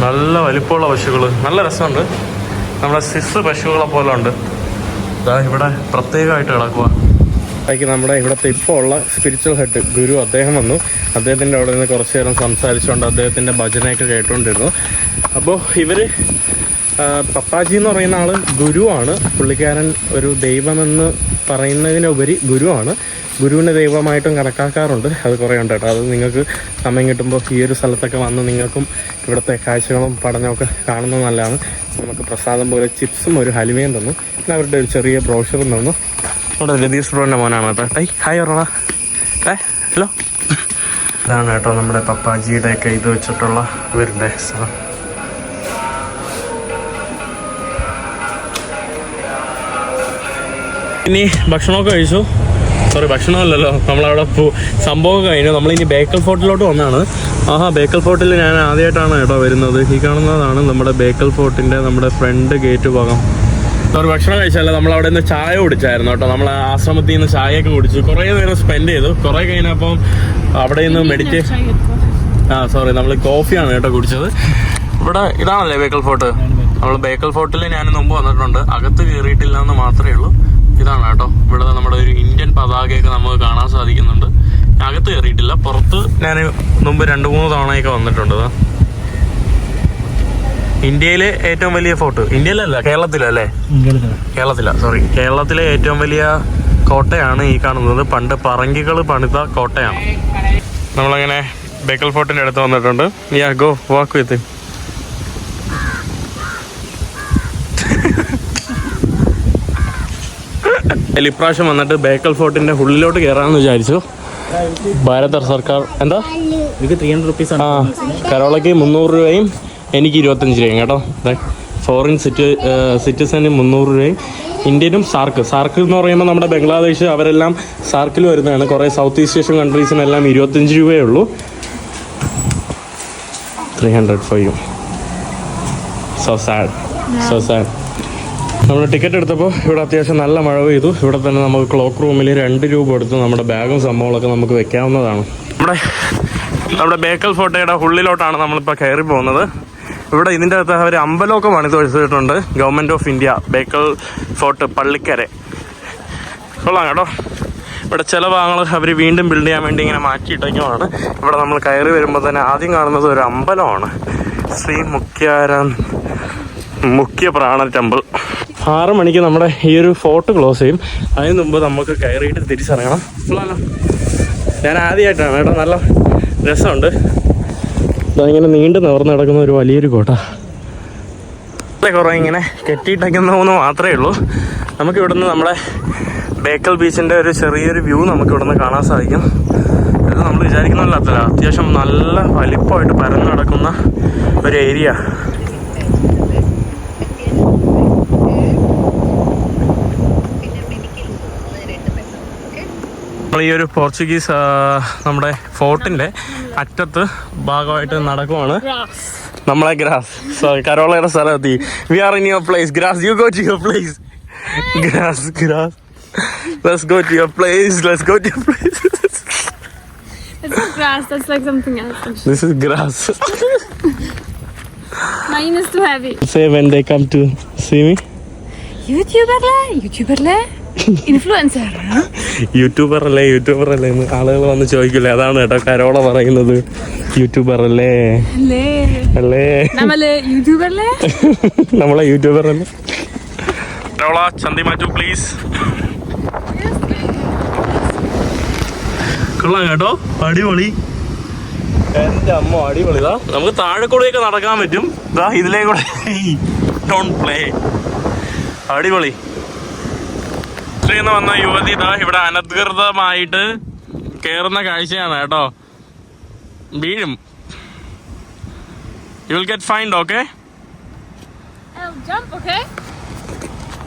നല്ല വലിപ്പമുള്ള പശുക്കൾ. നല്ല രസമുണ്ട്. നമ്മുടെ സിസ് പശുക്കളെ പോലെ ഉണ്ട്. ഇതാ ഇവിടെ പ്രത്യേകമായിട്ട് കിടക്കുക. അതിലേക്ക് നമ്മുടെ ഇവിടുത്തെ ഇപ്പോൾ ഉള്ള സ്പിരിച്വൽ ഹെഡ് ഗുരു അദ്ദേഹം വന്നു. അദ്ദേഹത്തിൻ്റെ അവിടെ നിന്ന് കുറച്ച് നേരം സംസാരിച്ചുകൊണ്ട് അദ്ദേഹത്തിൻ്റെ ഭജനയൊക്കെ കേട്ടുകൊണ്ടിരുന്നു. അപ്പോൾ ഇവർ പപ്പാജി എന്ന് പറയുന്ന ആൾ ഗുരുവാണ്. പുള്ളിക്കാരൻ ഒരു ദൈവമെന്ന് പറയുന്നതിനുപരി ഗുരുവാണ്. ഗുരുവിനെ ദൈവമായിട്ടും കണക്കാക്കാറുണ്ട്. അത് കുറേ ഉണ്ട് കേട്ടോ. അത് നിങ്ങൾക്ക് സമയം കിട്ടുമ്പോൾ ഈ ഒരു സ്ഥലത്തൊക്കെ വന്ന് നിങ്ങൾക്കും ഇവിടുത്തെ കാഴ്ചകളും പഠനമൊക്കെ കാണുന്നത് നല്ലതാണ്. നമുക്ക് പ്രസാദം പോലെ ചിപ്സും ഒരു ഹലുവയും തന്നു. പിന്നെ അവരുടെ ഒരു ചെറിയ ബ്രോഷറും തന്നു. അവിടെ രതീഷ് ബ്രോൻ്റെ മോനാണ് കേട്ടോ. Hi or no. ഹലോ. ഇതാണ് കേട്ടോ നമ്മുടെ പപ്പാജിയുടെയൊക്കെ ഇത് വെച്ചിട്ടുള്ള ഇവരുടെ സ്ഥലം. ഇനി ഭക്ഷണമൊക്കെ കഴിച്ചു. സോറി, ഭക്ഷണമല്ലല്ലോ, നമ്മളവിടെ സംഭവം കഴിഞ്ഞു. നമ്മളിനി ബേക്കൽ ഫോർട്ടിലോട്ട് വന്നതാണ്. ബേക്കൽ ഫോർട്ടിൽ ഞാൻ ആദ്യമായിട്ടാണ് കേട്ടോ വരുന്നത്. ഈ കാണുന്നതാണ് നമ്മുടെ ബേക്കൽ ഫോർട്ടിൻ്റെ നമ്മുടെ ഫ്രണ്ട് ഗേറ്റ് ഭാഗം. സോറി, ഭക്ഷണം കഴിച്ചല്ല, നമ്മളവിടെ നിന്ന് ചായ കുടിച്ചായിരുന്നു കേട്ടോ. നമ്മൾ ആശ്രമത്തിൽ നിന്ന് ചായയൊക്കെ കുടിച്ചു. കുറേ നേരം സ്പെൻഡ് ചെയ്തു. കുറേ കഴിഞ്ഞപ്പം അവിടെ നിന്ന് സോറി നമ്മൾ കോഫിയാണ് കേട്ടോ കുടിച്ചത്. ഇവിടെ ഇതാണല്ലേ ബേക്കൽ ഫോർട്ട്. നമ്മൾ ബേക്കൽ ഫോർട്ടിൽ ഞാൻ മുമ്പ് വന്നിട്ടുണ്ട്. അകത്ത് കയറിയിട്ടില്ല എന്ന് മാത്രമേ ഉള്ളൂ. ഇതാണ് കേട്ടോ ഇവിടെ നമ്മുടെ ഒരു ഇന്ത്യൻ പതാകയൊക്കെ നമുക്ക് കാണാൻ സാധിക്കുന്നുണ്ട്. അകത്ത് കയറിയിട്ടില്ല. പുറത്ത് ഞാൻ മുമ്പ് 2-3 തവണയൊക്കെ വന്നിട്ടുണ്ട്. ഇന്ത്യയിലെ ഏറ്റവും വലിയ ഫോർട്ട്, ഇന്ത്യയിലല്ല കേരളത്തിലല്ലേ? സോറി, കേരളത്തിലെ ഏറ്റവും വലിയ കോട്ടയാണ് ഈ കാണുന്നത്. പണ്ട് പറങ്കികൾ പണിത കോട്ടയാണ്. നമ്മളങ്ങനെ ബേക്കൽ ഫോർട്ടിൻ്റെ അടുത്ത് വന്നിട്ടുണ്ട്. ഗോ വാക്ക് വിത്ത്. ഇപ്രാവശ്യം വന്നിട്ട് ബേക്കൽ ഫോർട്ടിന്റെ ഉള്ളിലോട്ട് കയറാമെന്ന് വിചാരിച്ചു. ഭാരത സർക്കാർ എന്താ 300 rupees കരോളയ്ക്ക് 300 രൂപയും എനിക്ക് 25 രൂപയും കേട്ടോ. ഫോറിൻ സിറ്റിസന് 300 രൂപയും ഇന്ത്യനും സാർക്ക് എന്ന് പറയുമ്പോൾ നമ്മുടെ ബംഗ്ലാദേശ് അവരെല്ലാം സാർക്കിൽ വരുന്നതാണ്. കുറേ സൗത്ത് ഈസ്റ്റ് ഏഷ്യൻ കൺട്രീസിനെല്ലാം 25 രൂപയേ ഉള്ളൂ. 300 for you. So sad. നമ്മൾ ടിക്കറ്റ് എടുത്തപ്പോൾ ഇവിടെ അത്യാവശ്യം നല്ല മഴ പെയ്തു. ഇവിടെ തന്നെ നമുക്ക് ക്ലോക്ക് റൂമിൽ 2 രൂപ കൊടുത്ത് നമ്മുടെ ബാഗും സംഭവങ്ങളൊക്കെ നമുക്ക് വെക്കാവുന്നതാണ്. നമ്മുടെ ബേക്കൽ ഫോർട്ടയുടെ ഉള്ളിലോട്ടാണ് നമ്മളിപ്പോൾ കയറി പോകുന്നത്. ഇവിടെ ഇതിൻ്റെ അകത്ത് അവർ അമ്പലമൊക്കെ പണിത് വെച്ചിട്ടുണ്ട്. Government of India Bekal fort Pallikkara. കൊള്ളാം കേട്ടോ. ഇവിടെ ചില ഭാഗങ്ങൾ അവർ വീണ്ടും ബിൽഡ് ചെയ്യാൻ വേണ്ടി ഇങ്ങനെ മാറ്റിയിട്ടേക്കുമാണ്. ഇവിടെ നമ്മൾ കയറി വരുമ്പോൾ തന്നെ ആദ്യം കാണുന്നത് ഒരു അമ്പലമാണ്. ശ്രീ മുഖ്യ പ്രാണ ടെമ്പിൾ. 6 മണിക്ക് നമ്മുടെ ഈ ഒരു ഫോർട്ട് ക്ലോസ് ചെയ്യും. അതിന് മുമ്പ് നമുക്ക് കയറിയിട്ട് തിരിച്ചിറങ്ങണം. ഞാൻ ആദ്യമായിട്ടാണ് കേട്ടോ. നല്ല രസമുണ്ട്. ഇങ്ങനെ നീണ്ടു നിവർന്ന് കിടക്കുന്ന ഒരു വലിയൊരു കോട്ട. കുറേ ഇങ്ങനെ കെട്ടിയിട്ടേക്കുന്നതെന്ന് മാത്രമേ ഉള്ളൂ. നമുക്കിവിടുന്ന് നമ്മുടെ ബേക്കൽ ബീച്ചിൻ്റെ ഒരു ചെറിയൊരു വ്യൂ നമുക്കിവിടുന്ന് കാണാൻ സാധിക്കും. ഇത് നമ്മൾ വിചാരിക്കുന്നില്ലാത്തല്ല, അത്യാവശ്യം നല്ല വലിപ്പമായിട്ട് പരന്നു കിടക്കുന്ന ഒരു ഏരിയ. നമ്മൾ ഈ ഒരു പോർച്ചുഗീസ് നമ്മുടെ ഫോർട്ടിൻ്റെ അറ്റത്ത് ഭാഗമായിട്ട് നടക്കുവാണ്. നമ്മളെ ഗ്രാസ് കരോളയുടെ സ്ഥലമെത്തി. We are in your place grass. You go to your place grass. Let's go to your place. It's not grass, that's like something else. This is grass. Mine is too heavy. Say when they come to see me. YouTuber influencer. YouTuber അല്ലേ എന്ന് ആളുകൾ വന്ന് ചോദിക്കില്ലേ. അതാണ് കേട്ടോ കരോള പറയുന്നത്. YouTuber അല്ലേ. നമ്മളെ YouTuber അല്ലേ. കരോള ചന്തി മാറ്റു പ്ലീസ്. കൊള്ളാം കേട്ടോ. അടിപൊളി. എൻ്റെ അമ്മ അടിപൊളിതാ. നമുക്ക് താഴെ കൂടെയൊക്കെ നടക്കാൻ പറ്റും. ഇതാ ഇതിലേ കൂടെ. Don't play. അടിപൊളി. വന്ന യുവതി ഇതാ ഇവിടെ അനധികൃതമായിട്ട് കേറുന്ന കാഴ്ചയാണ് കേട്ടോ. വീഴും. You will get find. Okay.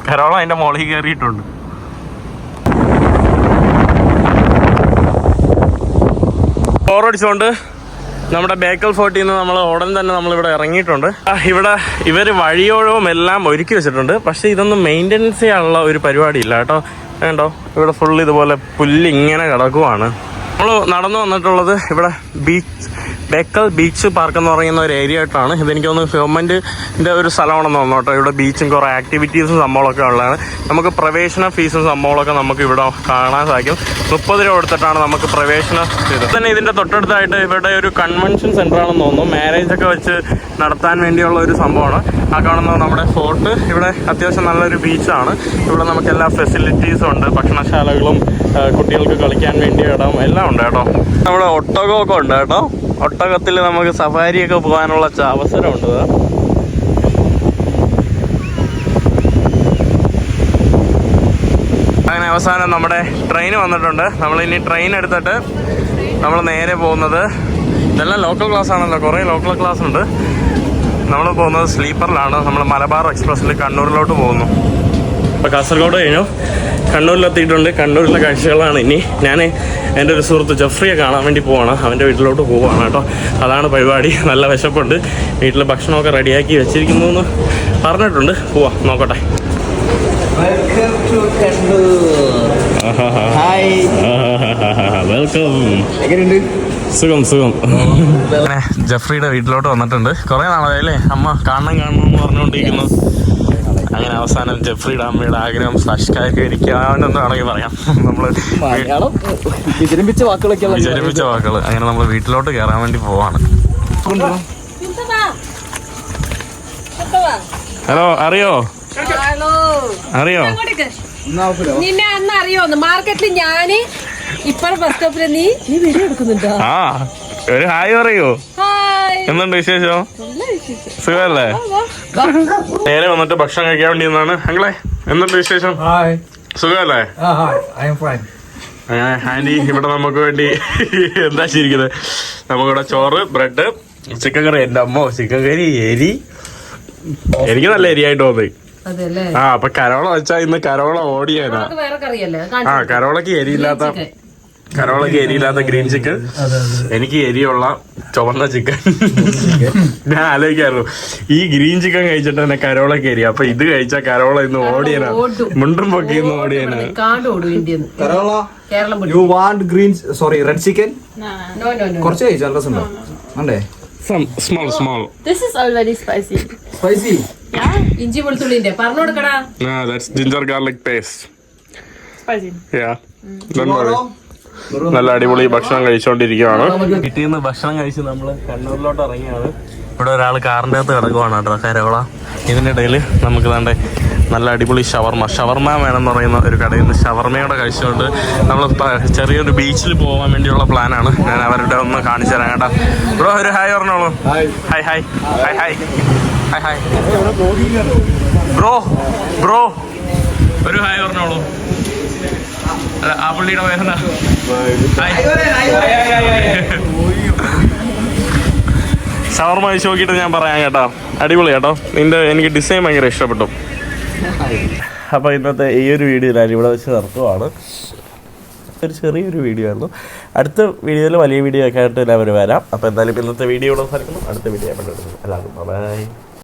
കരോള അതിന്റെ മോളിൽ കയറിയിട്ടുണ്ട്. ബോറടിച്ചുകൊണ്ട് നമ്മുടെ ബേക്കൽ ഫോർട്ടിൽ നിന്ന് നമ്മൾ ഉടൻ തന്നെ നമ്മളിവിടെ ഇറങ്ങിയിട്ടുണ്ട്. ഇവിടെ ഇവർ വഴിയോഴവും എല്ലാം ഒരുക്കി വെച്ചിട്ടുണ്ട്. പക്ഷേ ഇതൊന്നും മെയിൻ്റനൻസ് ചെയ്യാനുള്ള ഒരു പരിപാടിയില്ല കേട്ടോ. വേണ്ടോ, ഇവിടെ ഫുൾ ഇതുപോലെ പുല്ല് ഇങ്ങനെ കിടക്കുവാണ്. നമ്മൾ നടന്നു വന്നിട്ടുള്ളത് ഇവിടെ ബേക്കൽ ബീച്ച് പാർക്ക് എന്ന് പറയുന്ന ഒരു ഏരിയ ആയിട്ടാണ്. ഇതെനിക്ക് തോന്നുന്നു ഗവൺമെൻറ്റിൻ്റെ ഒരു സ്ഥലമാണെന്ന് തോന്നുന്നു കേട്ടോ. ഇവിടെ ബീച്ചും കുറേ ആക്ടിവിറ്റീസും സംഭവങ്ങളൊക്കെ ഉള്ളതാണ്. നമുക്ക് പ്രവേശന ഫീസും സംഭവങ്ങളൊക്കെ നമുക്ക് ഇവിടെ കാണാൻ സാധിക്കും. 30 രൂപ കൊടുത്തിട്ടാണ് നമുക്ക് പ്രവേശന ഫീസ്. തന്നെ ഇതിൻ്റെ തൊട്ടടുത്തായിട്ട് ഇവിടെ ഒരു കൺവെൻഷൻ സെൻ്റർ ആണെന്ന് തോന്നുന്നു. മാരേജൊക്കെ വെച്ച് നടത്താൻ വേണ്ടിയുള്ള ഒരു സംഭവമാണ്. ആ കാണുന്നത് നമ്മുടെ ഫോർട്ട്. ഇവിടെ അത്യാവശ്യം നല്ലൊരു ബീച്ചാണ്. ഇവിടെ നമുക്ക് എല്ലാ ഫെസിലിറ്റീസും ഉണ്ട്. ഭക്ഷണശാലകളും കുട്ടികൾക്ക് കളിക്കാൻ വേണ്ടിയ ഇടം എല്ലാം ഉണ്ട് കേട്ടോ. നമ്മുടെ ഒട്ടകമൊക്കെ ഉണ്ട് കേട്ടോ. ഒട്ടകത്തിൽ നമുക്ക് സഫാരിയൊക്കെ പോകാനുള്ള അവസരമുണ്ട്. അങ്ങനെ അവസാനം നമ്മുടെ ട്രെയിൻ വന്നിട്ടുണ്ട്. നമ്മളിനി ട്രെയിൻ എടുത്തിട്ട് നമ്മൾ നേരെ പോകുന്നത്, ഇതെല്ലാം ലോക്കൽ ക്ലാസ് ആണല്ലോ, കുറേ ലോക്കൽ ക്ലാസ് ഉണ്ട്. നമ്മൾ പോകുന്നത് സ്ലീപ്പറിലാണ്. നമ്മൾ മലബാർ എക്സ്പ്രസ്സിൽ കണ്ണൂരിലോട്ട് പോകുന്നു. ഇപ്പോൾ കാസർഗോഡ് കഴിഞ്ഞു, കണ്ണൂരിലെത്തിയിട്ടുണ്ട്. കണ്ണൂരിലെ കാഴ്ചകളാണ് ഇനി. ഞാൻ എൻ്റെ ഒരു സുഹൃത്ത് ജെഫ്രിയെ കാണാൻ വേണ്ടി പോവാണ്. അവൻ്റെ വീട്ടിലോട്ട് പോവുകയാണ് കേട്ടോ. അതാണ് പരിപാടി. നല്ല വിശപ്പുണ്ട്. വീട്ടിൽ ഭക്ഷണമൊക്കെ റെഡിയാക്കി വെച്ചിരിക്കുന്നു എന്ന് പറഞ്ഞിട്ടുണ്ട്. പോവാം, നോക്കട്ടെ. വെൽക്കം. സുഖം. അങ്ങനെ ജെഫ്രിയുടെ വീട്ടിലോട്ട് വന്നിട്ടുണ്ട്. കുറേ നാളായല്ലേ അമ്മ കാണണമെന്ന് പറഞ്ഞുകൊണ്ടിരിക്കുന്നു. അങ്ങനെ അവസാനം ജെഫ്രിയുടെ അമ്മയുടെ ആഗ്രഹം സാക്ഷാത്കരിക്കാനെന്ന് വേണമെങ്കിൽ പറയാം. നമ്മള് വിചരിപ്പിച്ച വാക്കുകൾ. അങ്ങനെ നമ്മൾ വീട്ടിലോട്ട് കയറാൻ വേണ്ടി പോവാണ്. ഹലോ, അറിയോ നിന്നെ അന്ന് അറിയോന്ന് മാർക്കറ്റിൽ ഞാന് ഇപ്പഴും ബസ് സ്റ്റോപ്പില് നീ വീഡിയോ എടുക്കുന്നുണ്ടോ? ആ, ഒരു ഹായ് പറയൂ. എന്തുണ്ട് വിശേഷം? സുഖല്ലേ? നേരെ വന്നിട്ട് ഭക്ഷണം കഴിക്കാൻ വേണ്ടി നിന്നാണ്. അങ്ങളെ എന്തുണ്ട് വിശേഷം? സുഖല്ലേ? അങ്ങനെ ആന്റി ഇവിടെ നമുക്ക് വേണ്ടി എന്താ ശരിക്കുന്നത്, നമുക്കിവിടെ ചോറ്, ബ്രെഡ്, ചിക്കൻ കറി. എന്റെ അമ്മോ, ചിക്കൻ കറി എരി, എനിക്ക് നല്ല എരിയായിട്ട് തോന്നി. ആ, അപ്പൊ കരോള വെച്ചാ ഇന്ന് കരോള ഓടിയാനാ. കരോളക്ക് എരിയില്ലാത്ത കരോളയ്ക്ക് എരിയില്ലാത്ത ഗ്രീൻ ചിക്കൻ, എനിക്ക് എരിയുള്ള ചുവന്ന ചിക്കൻ. ഞാൻ ആലോചിക്കാറുള്ളൂ ഈ ഗ്രീൻ ചിക്കൻ കഴിച്ചിട്ട് തന്നെ കരോളയ്ക്ക് എരി, അപ്പൊ ഇത് കഴിച്ചാൽ കരോള ഇന്ന് ഓടിയനാ, മുണ്ടും പൊക്കി ഇന്ന് ഓടിയനാ. You want red chicken? No. കുറച്ച് കഴിച്ചാൽ രസമുണ്ടോ? Vande Small. This is already spicy. Spicy. Yeah, ഇഞ്ചി വെളുത്തുള്ളിന്റെ പറഞ്ഞു കൊടുക്കടാ. That's ginger garlic paste. spicy. Yeah. Don't worry. നല്ല അടിപൊളി ഭക്ഷണം കഴിച്ചുകൊണ്ടിരിക്കുകയാണ്. കിട്ടിയെന്ന് ഭക്ഷണം കഴിച്ച് നമ്മൾ കണ്ണൂരിലോട്ട് ഇറങ്ങിയാണ്. ഇവിടെ ഒരാൾ കാറിൻ്റെ അകത്ത് കിടക്കുവാണ് കേട്ടോ, കരോള. ഇതിൻ്റെ ഇടയിൽ നമുക്ക് വേണ്ട നല്ല അടിപൊളി ഷവർമ വേണമെന്ന് പറയുന്ന ഒരു കടയിൽ നിന്ന് ഷവർമയോടെ കഴിച്ചുകൊണ്ട് നമ്മൾ ചെറിയൊരു ബീച്ചിൽ പോകാൻ വേണ്ടിയുള്ള പ്ലാനാണ്. ഞാൻ അവരുടെ ഒന്ന് കാണിച്ചു തരാം കേട്ടോ. ബ്രോ ഒരു ഹായ് പറഞ്ഞോളൂ. ഹായ് ബ്രോ ഒരു ഹായ് പറഞ്ഞോളൂ. ആ പുള്ളിയുടെ പേരെന്താ? ഷവർമ കഴിച്ച് നോക്കിയിട്ട് ഞാൻ പറയാം കേട്ടോ. അടിപൊളി കേട്ടോ, എനിക്ക് ഡിസൈൻ ഭയങ്കര ഇഷ്ടപ്പെട്ടു. അപ്പോൾ ഇന്നത്തെ ഈ ഒരു വീഡിയോ ഞാൻ ഇവിടെ വെച്ച് നിർത്തുവാണ്. ഒരു ചെറിയൊരു വീഡിയോ ആയിരുന്നു. അടുത്ത വീഡിയോയിൽ വലിയ വീഡിയോ ഒക്കെ ആയിട്ട് എല്ലാവരും വരാം. അപ്പോൾ എന്തായാലും ഇന്നത്തെ വീഡിയോ ഇവിടെ സാധിക്കുന്നു. അടുത്ത വീഡിയോ എല്ലാവർക്കും ബൈ.